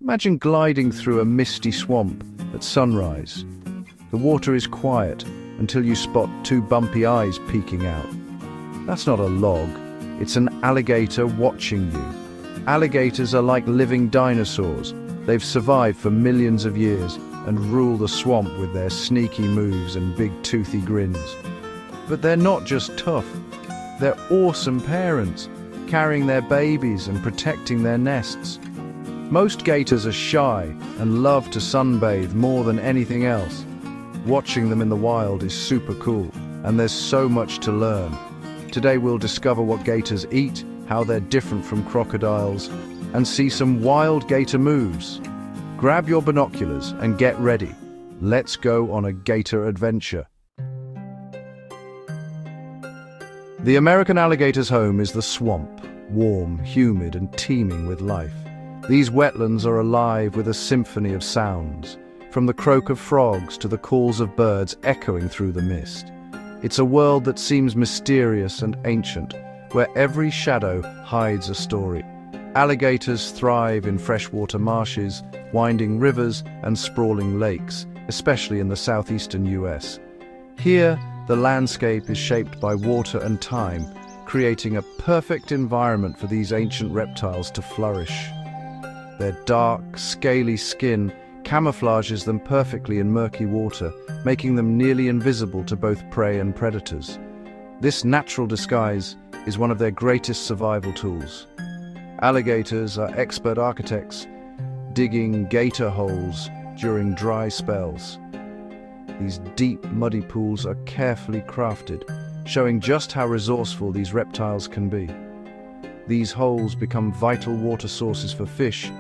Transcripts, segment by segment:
Imagine gliding through a misty swamp at sunrise. The water is quiet until you spot two bumpy eyes peeking out. That's not a log, it's an alligator watching you. Alligators are like living dinosaurs. They've survived for millions of years and rule the swamp with their sneaky moves and big toothy grins. But they're not just tough, they're awesome parents, carrying their babies and protecting their nests. Most gators are shy and love to sunbathe more than anything else. Watching them in the wild is super cool, and there's so much to learn. Today we'll discover what gators eat, how they're different from crocodiles, and see some wild gator moves. Grab your binoculars and get ready. Let's go on a gator adventure. The American alligator's home is the swamp, warm, humid, and teeming with life. These wetlands are alive with a symphony of sounds, from the croak of frogs to the calls of birds echoing through the mist. It's a world that seems mysterious and ancient, where every shadow hides a story. Alligators thrive in freshwater marshes, winding rivers, and sprawling lakes, especially in the southeastern US. Here, the landscape is shaped by water and time, creating a perfect environment for these ancient reptiles to flourish. Their dark, scaly skin camouflages them perfectly in murky water, making them nearly invisible to both prey and predators. This natural disguise is one of their greatest survival tools. Alligators are expert architects, digging gator holes during dry spells. These deep, muddy pools are carefully crafted, showing just how resourceful these reptiles can be. These holes become vital water sources for fish,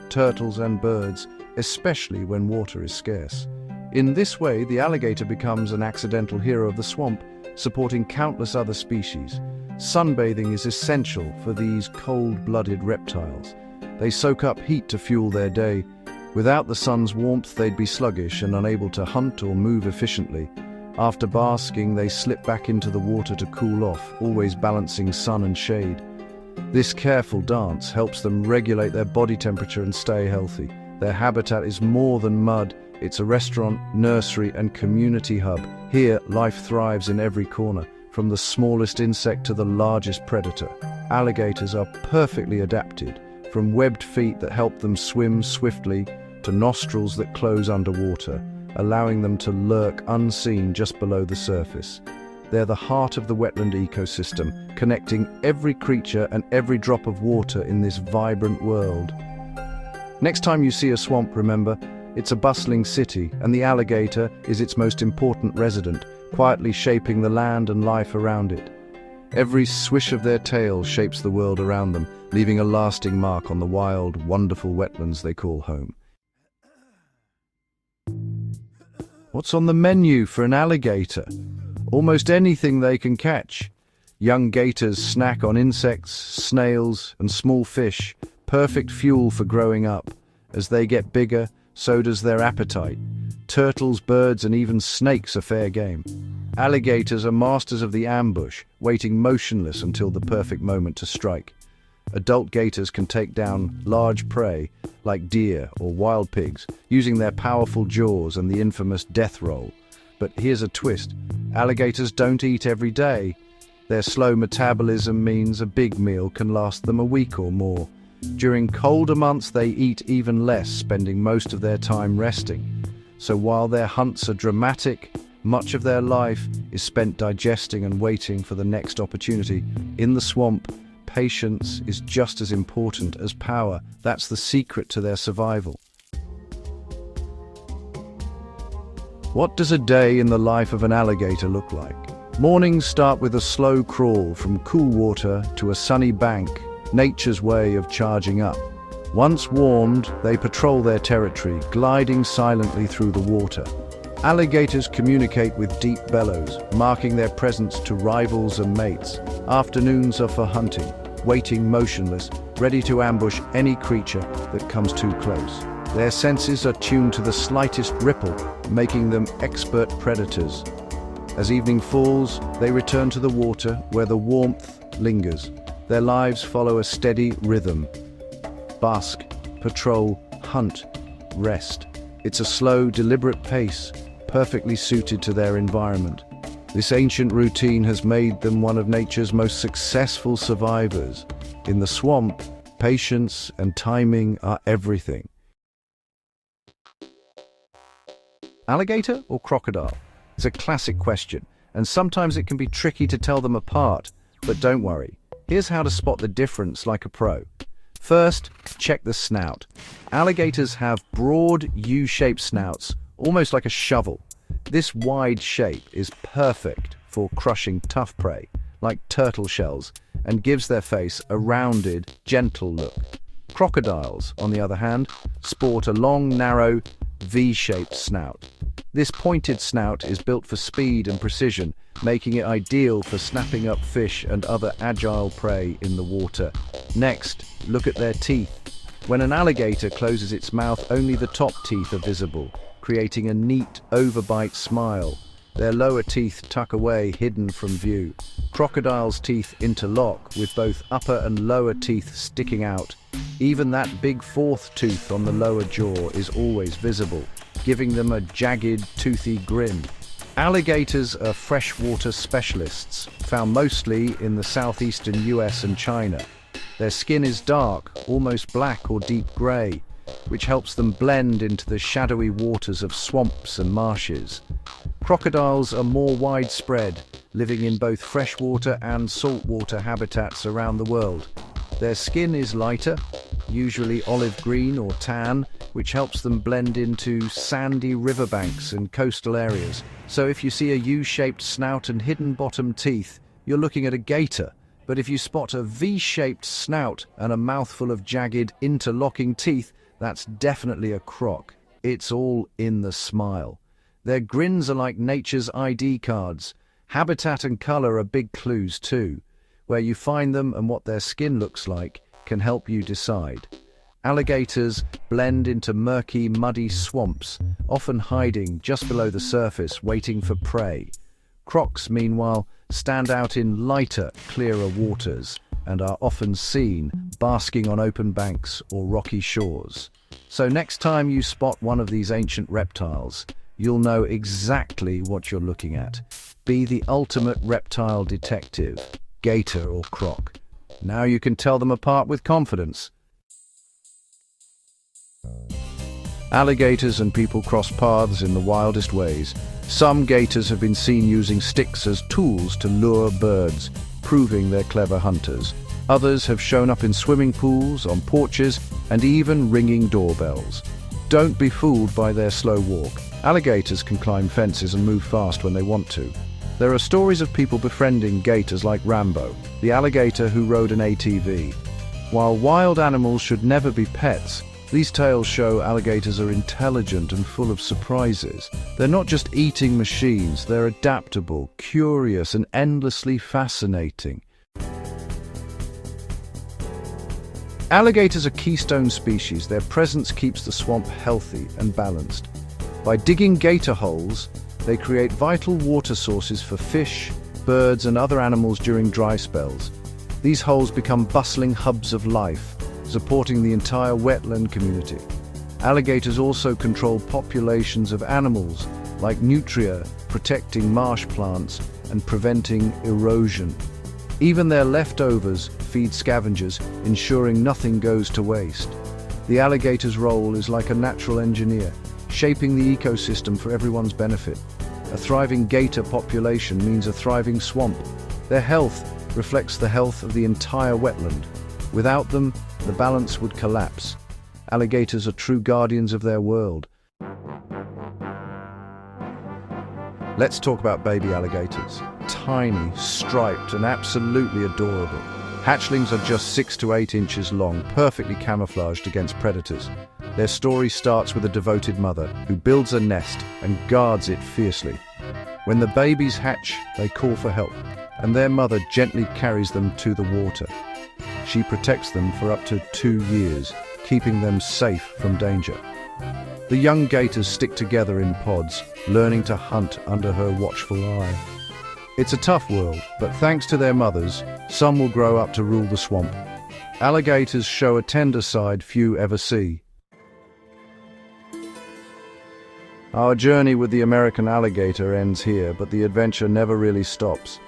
turtles, and birds, especially when water is scarce. In this way, the alligator becomes an accidental hero of the swamp, supporting countless other species. Sunbathing is essential for these cold-blooded reptiles. They soak up heat to fuel their day. Without the sun's warmth, they'd be sluggish and unable to hunt or move efficiently. After basking, they slip back into the water to cool off, always balancing sun and shade. This careful dance helps them regulate their body temperature and stay healthy. Their habitat is more than mud. It's a restaurant, nursery, and community hub. Here, life thrives in every corner, from the smallest insect to the largest predator. Alligators are perfectly adapted, from webbed feet that help them swim swiftly to nostrils that close underwater, allowing them to lurk unseen just below the surface. They're the heart of the wetland ecosystem, connecting every creature and every drop of water in this vibrant world. Next time you see a swamp, remember, it's a bustling city, and the alligator is its most important resident, quietly shaping the land and life around it. Every swish of their tail shapes the world around them, leaving a lasting mark on the wild, wonderful wetlands they call home. What's on the menu for an alligator? Almost anything they can catch. Young gators snack on insects, snails, and small fish, perfect fuel for growing up. As they get bigger, so does their appetite. Turtles, birds, and even snakes are fair game. Alligators are masters of the ambush, waiting motionless until the perfect moment to strike. Adult gators can take down large prey, like deer or wild pigs, using their powerful jaws and the infamous death roll. But here's a twist. Alligators don't eat every day. Their slow metabolism means a big meal can last them a week or more. During colder months, they eat even less, spending most of their time resting. So while their hunts are dramatic, much of their life is spent digesting and waiting for the next opportunity. In the swamp, patience is just as important as power. That's the secret to their survival. What does a day in the life of an alligator look like? Mornings start with a slow crawl from cool water to a sunny bank, nature's way of charging up. Once warmed, they patrol their territory, gliding silently through the water. Alligators communicate with deep bellows, marking their presence to rivals and mates. Afternoons are for hunting, waiting motionless, ready to ambush any creature that comes too close. Their senses are tuned to the slightest ripple, making them expert predators. As evening falls, they return to the water where the warmth lingers. Their lives follow a steady rhythm. Bask, patrol, hunt, rest. It's a slow, deliberate pace, perfectly suited to their environment. This ancient routine has made them one of nature's most successful survivors. In the swamp, patience and timing are everything. Alligator or crocodile? It's a classic question, and sometimes it can be tricky to tell them apart. But don't worry, here's how to spot the difference like a pro. First, check the snout. Alligators have broad U-shaped snouts, almost like a shovel. This wide shape is perfect for crushing tough prey, like turtle shells, and gives their face a rounded, gentle look. Crocodiles, on the other hand, sport a long, narrow, V-shaped snout. This pointed snout is built for speed and precision, making it ideal for snapping up fish and other agile prey in the water. Next, look at their teeth. When an alligator closes its mouth, only the top teeth are visible, creating a neat, overbite smile. Their lower teeth tuck away, hidden from view. Crocodiles' teeth interlock, with both upper and lower teeth sticking out. Even that big fourth tooth on the lower jaw is always visible, giving them a jagged, toothy grin. Alligators are freshwater specialists, found mostly in the southeastern US and China. Their skin is dark, almost black or deep grey, which helps them blend into the shadowy waters of swamps and marshes. Crocodiles are more widespread, living in both freshwater and saltwater habitats around the world. Their skin is lighter, usually olive green or tan, which helps them blend into sandy riverbanks and coastal areas. So if you see a U-shaped snout and hidden bottom teeth, you're looking at a gator. But if you spot a V-shaped snout and a mouthful of jagged, interlocking teeth, that's definitely a croc. It's all in the smile. Their grins are like nature's ID cards. Habitat and color are big clues too. Where you find them and what their skin looks like can help you decide. Alligators blend into murky, muddy swamps, often hiding just below the surface, waiting for prey. Crocs, meanwhile, stand out in lighter, clearer waters and are often seen basking on open banks or rocky shores. So next time you spot one of these ancient reptiles, you'll know exactly what you're looking at. Be the ultimate reptile detective, gator or croc. Now you can tell them apart with confidence. Alligators and people cross paths in the wildest ways. Some gators have been seen using sticks as tools to lure birds, proving they're clever hunters. Others have shown up in swimming pools, on porches, and even ringing doorbells. Don't be fooled by their slow walk. Alligators can climb fences and move fast when they want to. There are stories of people befriending gators like Rambo, the alligator who rode an ATV. While wild animals should never be pets, these tales show alligators are intelligent and full of surprises. They're not just eating machines, they're adaptable, curious, and endlessly fascinating. Alligators are keystone species. Their presence keeps the swamp healthy and balanced. By digging gator holes, they create vital water sources for fish, birds, and other animals during dry spells. These holes become bustling hubs of life, supporting the entire wetland community. Alligators also control populations of animals like nutria, protecting marsh plants and preventing erosion. Even their leftovers feed scavengers, ensuring nothing goes to waste. The alligator's role is like a natural engineer, shaping the ecosystem for everyone's benefit. A thriving gator population means a thriving swamp. Their health reflects the health of the entire wetland. Without them, the balance would collapse. Alligators are true guardians of their world. Let's talk about baby alligators. Tiny, striped, and absolutely adorable. Hatchlings are just 6 to 8 inches long, perfectly camouflaged against predators. Their story starts with a devoted mother who builds a nest and guards it fiercely. When the babies hatch, they call for help, and their mother gently carries them to the water. She protects them for up to 2 years, keeping them safe from danger. The young gators stick together in pods, learning to hunt under her watchful eye. It's a tough world, but thanks to their mothers, some will grow up to rule the swamp. Alligators show a tender side few ever see. Our journey with the American alligator ends here, but the adventure never really stops.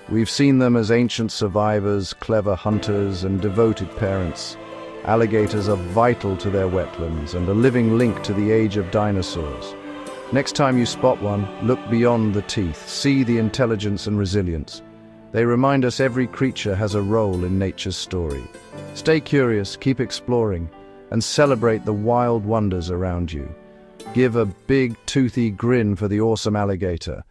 We've seen them as ancient survivors, clever hunters, and devoted parents. Alligators are vital to their wetlands and a living link to the age of dinosaurs. Next time you spot one, look beyond the teeth, see the intelligence and resilience. They remind us every creature has a role in nature's story. Stay curious, keep exploring, and celebrate the wild wonders around you. Give a big, toothy grin for the awesome alligator.